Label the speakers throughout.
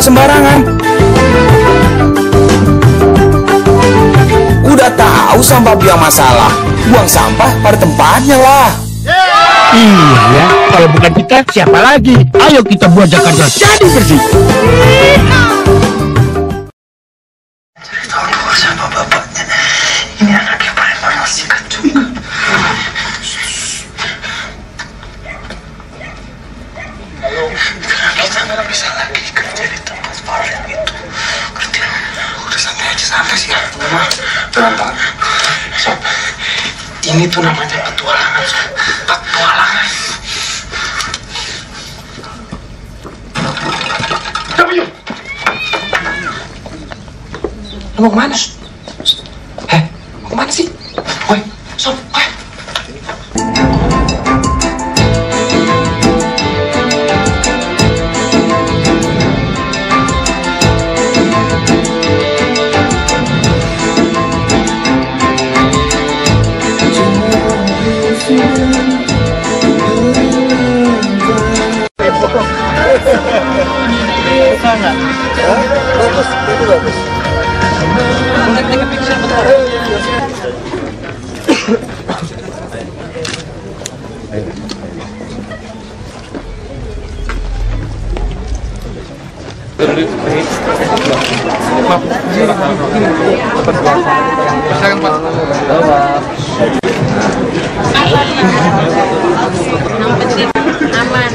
Speaker 1: sembarangan. Udah tahu sampah biang masalah, buang sampah pada tempatnya lah.
Speaker 2: Iya ya, kalau bukan kita siapa lagi? Ayo kita buat Jakarta jadi bersih.
Speaker 3: Tahu sama bapaknya, ini anaknya paling mengasihkan juga. Kita nggak bisa lagi kerja di tempat parkir itu. Ngerti lo? Udah santai aja, santai sih. Tenang banget. Sob, ini tuh namanya petualangan, Sob. Petualangan. W. Lo mau kemana? Mau kemana sih? Woi, Sob, woi. Bagus, itu bagus. Take a picture bentar.
Speaker 4: Aman.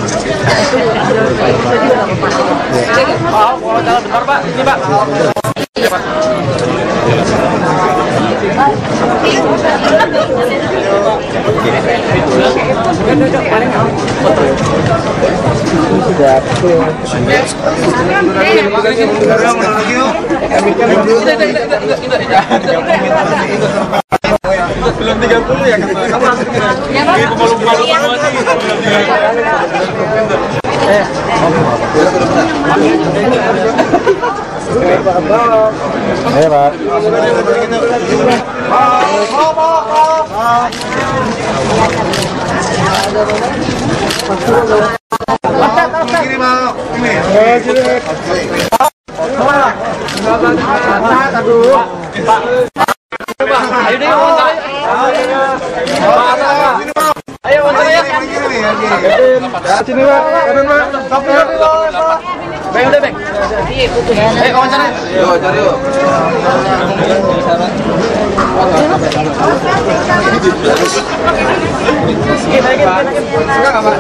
Speaker 3: Kalau jalan bentar, Pak. Ini, Pak. Iya, Pak. Belum 30 ya, Kak? Ini pemalu-pemalu semua sih.
Speaker 5: Ayo, Pak.
Speaker 3: Kiri, Pak. Ini. Ayo deh, wawancara. Ayo wawancara ya. Sini, Pak. Kanan, Pak. Sampai. Bang, udah, Bang. Ayo wawancara. Yuk, wawancara yuk. Enggak, Pak.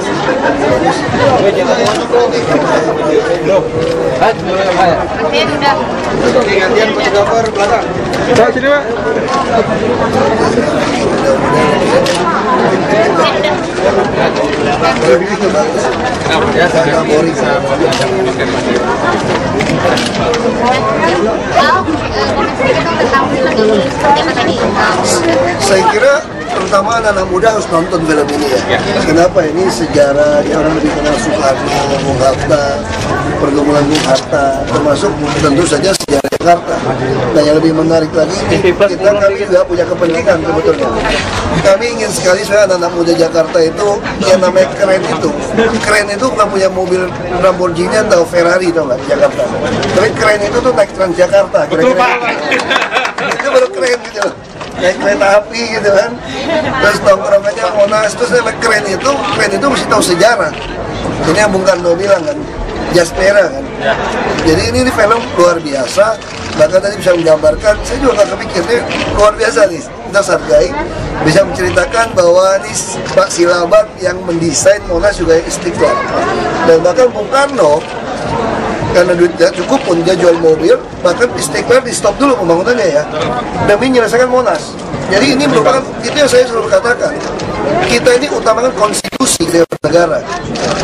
Speaker 3: Gantian fotografer belakang. Coba sini, Pak.
Speaker 5: Saya kira terutama anak-anak muda harus nonton film ini ya. Kenapa? Ini sejarah, dia orang lebih kenal Soekarno, Bung Hatta, pergumulan Bung Hatta, termasuk tentu saja sejarah Jakarta. Nah, yang lebih menarik lagi, kami juga punya kepentingan sebetulnya. Kami ingin sekali supaya anak-anak muda Jakarta itu yang namanya keren itu. Keren itu bukan punya mobil Lamborghini atau Ferrari, tau nggak, di Jakarta. Tapi keren itu tuh naik Transjakarta.
Speaker 3: Betul, Pak.
Speaker 5: Itu baru keren gitu loh. Naik kereta api gitu kan, terus nongkrong aja Monas, terus keren itu mesti tahu sejarah. Ini yang Bung Karno bilang kan, jas merah kan. Jadi ini film luar biasa, bahkan tadi bisa menggambarkan, saya juga nggak kepikirnya luar biasa nih. Kita hargai, bisa menceritakan bahwa ini Pak Silaban yang mendesain Monas juga Istiqlal. Dan bahkan Bung Karno, karena duit tidak cukup pun dia jual mobil, bahkan Istiqlal di stop dulu pembangunannya ya, demi menyelesaikan Monas. Jadi ini merupakan, itu yang saya selalu katakan, kita ini utamakan konstitusi negara.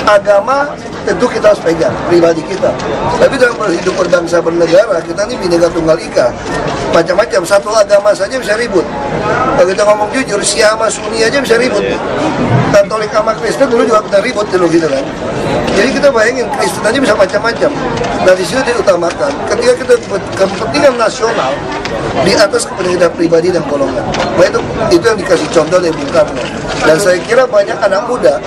Speaker 5: Agama tentu kita harus pegang, pribadi kita. Tapi dalam hidup berbangsa bernegara, kita ini Bhinneka Tunggal Ika. Macam-macam, satu agama saja bisa ribut. Kalau kita ngomong jujur, Syiah sama Sunni aja bisa ribut. Katolik sama Kristen dulu juga kita ribut dulu gitu kan. Jadi kita bayangin, Kristen aja bisa macam-macam. Nah di situ diutamakan, ketika kita kepentingan nasional, di atas kepentingan pribadi dan golongan. Nah, itu yang dikasih contoh dari Bung Karno. Dan saya kira banyak anak muda,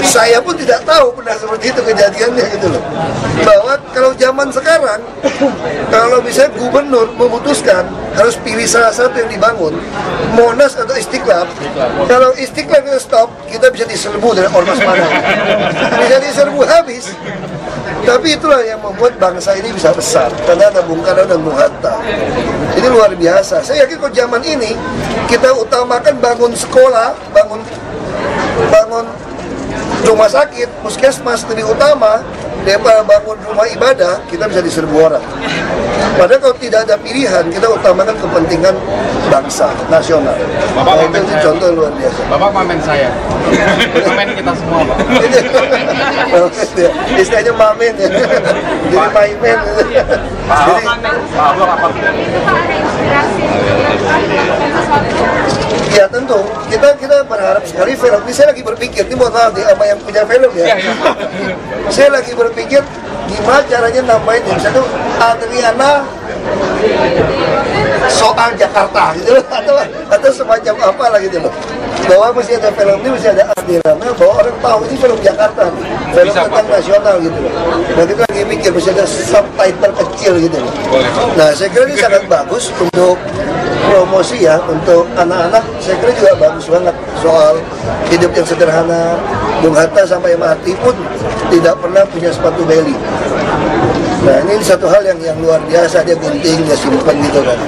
Speaker 5: saya pun tidak tahu pernah seperti itu kejadiannya gitu loh. Bahwa kalau zaman sekarang, kalau misalnya gubernur memutuskan harus pilih salah satu yang dibangun, Monas atau Istiqlal. Kalau Istiqlal itu stop, kita bisa diserbu dari ormas mana. Bisa diserbu habis. Tapi itulah yang membuat bangsa ini bisa besar, karena ada Bung Karno dan Bung Hatta. Ini luar biasa. Saya yakin kalau zaman ini kita utamakan bangun sekolah, bangun rumah sakit, puskesmas lebih utama daripada bangun rumah ibadah, kita bisa diserbu orang. Padahal kalau tidak ada pilihan, kita utamakan kepentingan bangsa, nasional. Bapak itu contoh luar biasa.
Speaker 3: Bapak mamen saya. Mamen kita semua, Pak.
Speaker 5: Istilahnya mamen ya. Jadi maimen.
Speaker 3: Pak Ablo apa?
Speaker 5: Ya tentu, kita berharap sekali film ini. Saya lagi berpikir, ini mohon maaf sama yang punya film ya. Saya lagi berpikir gimana caranya nambahin ya, misalnya Adriana soal Jakarta gitu loh, atau semacam apa lah gitu loh. Bahwa mesti ada film ini, mesti ada Adriana, bahwa orang tahu ini film Jakarta, film tentang nasional gitu loh. Nah kita lagi mikir, mesti ada subtitle kecil gitu loh. Nah saya kira ini sangat bagus untuk promosi ya, untuk anak-anak. Saya kira juga bagus banget soal hidup yang sederhana. Bung Hatta sampai mati pun tidak pernah punya sepatu beli. Nah ini satu hal yang luar biasa, dia gunting, dia simpan gitu kan.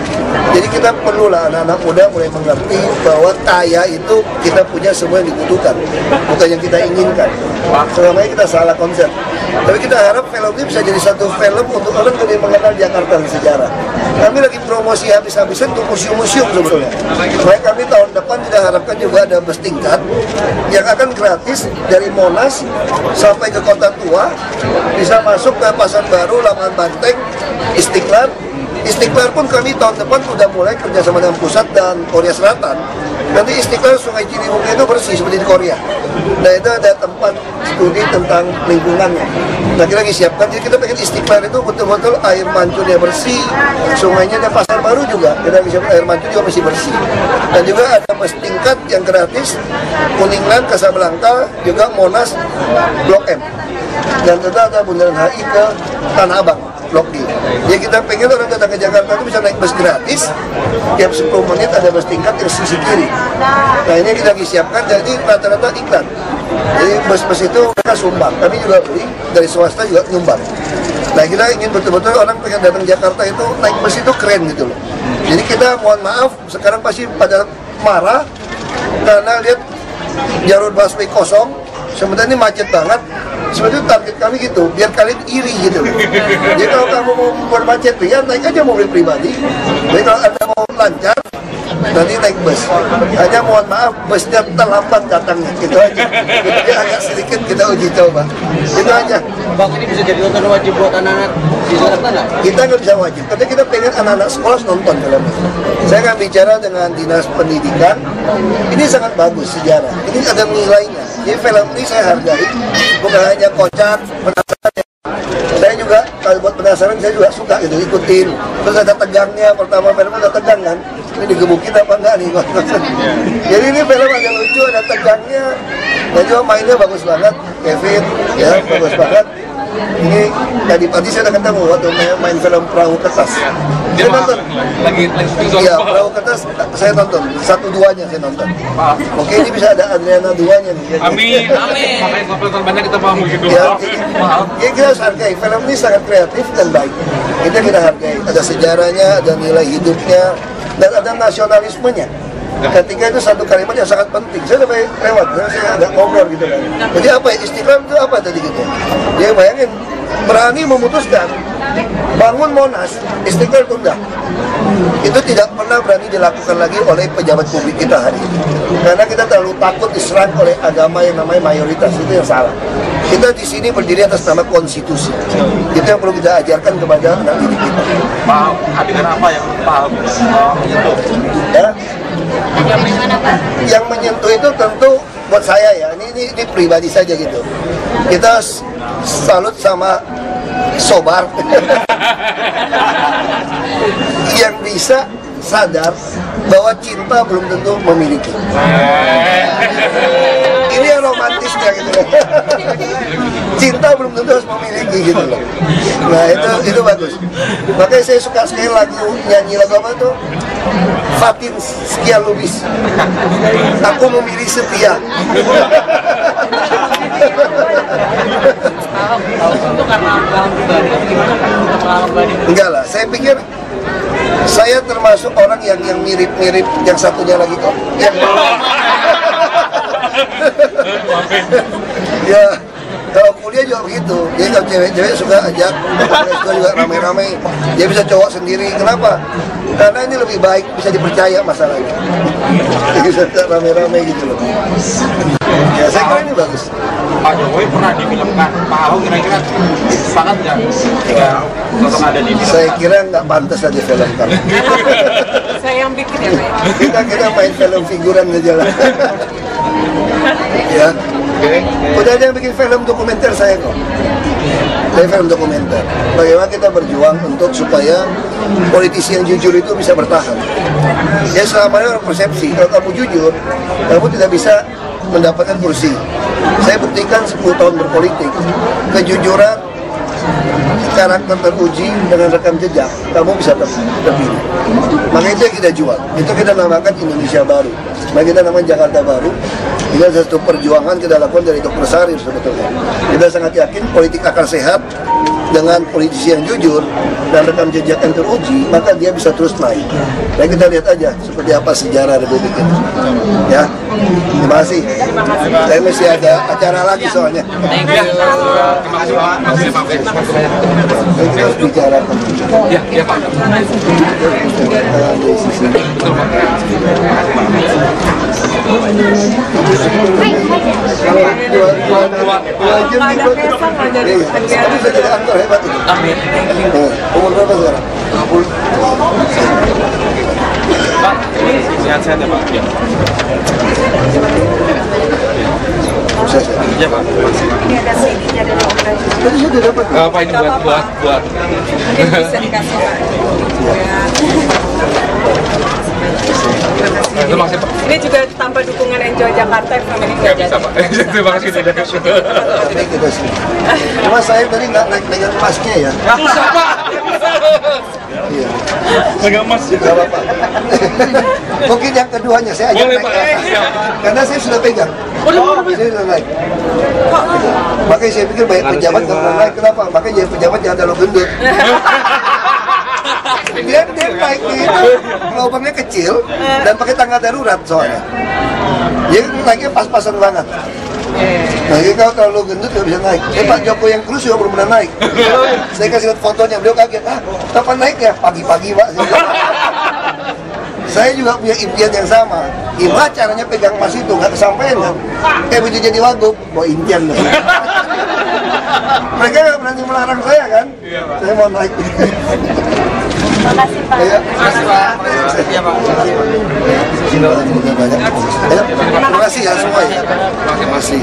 Speaker 5: Jadi kita perlulah anak-anak muda mulai mengerti bahwa kaya itu kita punya semua yang dibutuhkan, bukan yang kita inginkan. Selama ini kita salah konsep. Tapi kita harap film ini bisa jadi satu film untuk orang lebih mengenal Jakarta dan sejarah. Kami lagi promosi habis-habisan untuk museum-museum sebetulnya. Supaya kami tahun depan kita harapkan juga ada bus tingkat yang akan gratis dari Monas sampai ke Kota Tua, bisa masuk ke Pasar Baru, Lapangan Banteng, Istiqlal. Istiqlal pun kami tahun depan sudah mulai kerjasama dengan pusat dan Korea Selatan. Nanti Istiqlal Sungai Ciliwung itu bersih seperti di Korea. Nah itu ada tempat studi tentang lingkungannya. Nah kita lagi siapkan, jadi kita pengen Istiqlal itu betul-betul air mancurnya bersih, sungainya ada Pasar Baru juga, kita bisa air mancur juga masih bersih. Dan juga ada bus tingkat yang gratis, Kuningland, Casablanca, juga Monas, Blok M. Dan tentu ada Bundaran HI ke Tanah Abang, Blok D. Jadi kita pengen orang datang ke Jakarta itu bisa naik bus gratis, tiap 10 menit ada bus tingkat yang sisi kiri. Nah ini kita lagi siapkan, jadi rata-rata iklan. Jadi bus-bus itu mereka sumbang, kami juga beli, dari swasta juga nyumbang. Nah kita ingin betul-betul orang pengen datang Jakarta itu naik bus itu keren gitu loh. Jadi kita mohon maaf, sekarang pasti pada marah karena lihat jalur busway kosong, sementara ini macet banget. Sebetulnya target kami gitu, biar kalian iri gitu. Jadi kalau kamu mau membuat macet, ya naik aja mobil pribadi. Jadi kalau Anda mau lancar, nanti naik bus. Hanya mohon maaf, busnya terlambat datangnya. Gitu aja. Jadi agak sedikit kita uji coba. Gitu aja.
Speaker 6: Bang, ini bisa jadi nonton wajib buat anak-anak di Jakarta nggak?
Speaker 5: Kita nggak bisa wajib, karena kita pengen anak-anak sekolah nonton film ini. Saya akan bicara dengan Dinas Pendidikan. Ini sangat bagus sejarah. Ini ada nilainya. Jadi film ini saya hargai, bukan hanya kocak, penasaran. Saya juga kalau buat penasaran saya juga suka gitu ikutin. Terus ada tegangnya, pertama film ada tegang kan. Ini digebukin apa enggak nih? Jadi ini film agak lucu, ada tegangnya. Dan juga mainnya bagus banget, Kevin, ya bagus banget. Ini tadi pagi saya udah ketemu waktu main film Perahu Kertas. Saya nonton. Iya, Perahu Kertas saya nonton. 1-2-nya saya nonton. Oke, ini bisa ada Adriana 2-nya nih.
Speaker 3: Amin. Makanya kalau penonton banyak kita mau gitu.
Speaker 5: Ya, kita harus hargai. Film ini sangat kreatif dan baik. Kita hargai. Ada sejarahnya, ada nilai hidupnya, dan ada nasionalismenya. Ketika itu satu kalimat yang sangat penting. Saya udah lewat, saya agak ngobrol gitu kan. Jadi apa ya, Istiqlal itu apa tadi gitu? Dia bayangin, berani memutuskan bangun Monas, Istiqlal tunda. Itu tidak pernah berani dilakukan lagi oleh pejabat publik kita hari ini. Karena kita terlalu takut diserang oleh agama yang namanya mayoritas, itu yang salah. Kita di sini berdiri atas nama konstitusi. Itu yang perlu kita ajarkan kepada anak didik kita.
Speaker 3: Paham, dengan apa yang paham?
Speaker 5: Ya. Yang menyentuh itu tentu buat saya ya, ini pribadi saja gitu. Kita salut sama Sobar. yang bisa sadar bahwa cinta belum tentu memiliki. Ini yang romantisnya gitu loh. Cinta belum tentu harus memiliki gitu loh. Nah itu bagus. Makanya saya suka sekali nyanyi lagu apa tuh? Fatin Sekian Lubis. Aku memilih setia.
Speaker 6: Itu karena pengalaman pribadi, gimana pengalaman pribadi?
Speaker 5: Enggak lah, saya pikir saya termasuk orang yang mirip-mirip yang satunya lagi kok. Ya, kalau kuliah juga begitu. Jadi kalau cewek-cewek suka ajak, suka juga rame-rame. Dia bisa cowok sendiri. Kenapa? Karena ini lebih baik, bisa dipercaya masalahnya. Bisa rame-rame gitu loh. Ya, saya kira ini bagus.
Speaker 3: Pak Jokowi pernah difilmkan, Pak Ahok kira-kira sepakat nggak jika sosok ada di film?
Speaker 5: Saya kira nggak pantas ada film kamu.
Speaker 4: Saya yang bikin ya Pak.
Speaker 5: Kita main film figuran aja lah. Ya. Udah ada yang bikin film dokumenter saya kok. Saya film dokumenter. Bagaimana kita berjuang untuk supaya politisi yang jujur itu bisa bertahan. Ya selama ini orang persepsi, kalau kamu jujur, kamu tidak bisa mendapatkan kursi. Saya buktikan 10 tahun berpolitik, kejujuran, karakter teruji dengan rekam jejak, kamu bisa terpilih. Makanya itu yang kita jual. Itu kita namakan Indonesia Baru. Nah kita namakan Jakarta Baru. Ini adalah satu perjuangan kita lakukan dari Dr. Sarif sebetulnya. Kita sangat yakin politik akan sehat dengan politisi yang jujur dan rekam jejak yang teruji, maka dia bisa terus naik. Dan kita lihat aja seperti apa sejarah Republik ini. Ya, terima kasih. Saya masih ada acara lagi soalnya.
Speaker 3: Terima kasih Pak.
Speaker 5: Kita harus bicara.
Speaker 3: Ya Pak. Betul Pak.
Speaker 5: Dua jam bisa jadi aktor hebat itu.
Speaker 3: Amin.
Speaker 5: Umur berapa sekarang?
Speaker 3: Pak, sehat-sehat ya Pak. Ya.
Speaker 5: Sukses ya?
Speaker 3: Iya Pak.
Speaker 4: Ini ada CD-nya dari operasi.
Speaker 5: Tadi sudah dapat.
Speaker 3: Apa ini buat?
Speaker 4: Mungkin bisa dikasih Pak.
Speaker 3: Terima kasih Pak.
Speaker 4: Ini juga tanpa dukungan Enjoy Jakarta yang selama ini nggak
Speaker 3: Bisa
Speaker 4: jadi.
Speaker 3: Pak. Terima kasih tidak.
Speaker 5: Ini kita sih. Cuma saya tadi nggak naik emasnya ya.
Speaker 3: Susah Pak.
Speaker 5: Iya.
Speaker 3: Pegang emas.
Speaker 5: Gak apa-apa. Mungkin yang keduanya saya ajak
Speaker 3: Boleh,
Speaker 5: naik.
Speaker 3: Pak.
Speaker 5: Karena saya sudah pegang. Saya sudah naik. Makanya saya pikir banyak pejabat nggak pernah naik. Kenapa? Makanya jadi pejabat jangan terlalu gendut. Dia naik itu lubangnya kecil dan pakai tangga darurat soalnya. Jadi naiknya pas-pasan banget. Nah, jadi kalau terlalu gendut nggak bisa naik. Pak Jokowi yang kurus juga belum pernah naik. Saya kasih lihat fotonya, beliau kaget. Kapan naiknya? Pagi-pagi Pak. Saya juga punya impian yang sama. Gimana caranya pegang emas itu nggak kesampaian kan? Kayak begitu jadi wagub, mau impian loh. Mereka nggak berani melarang saya kan? Saya mau naik.
Speaker 4: Makasih Pak.
Speaker 5: Terima kasih Pak. Iya Pak. Terima kasih ya semua ya. Terima kasih.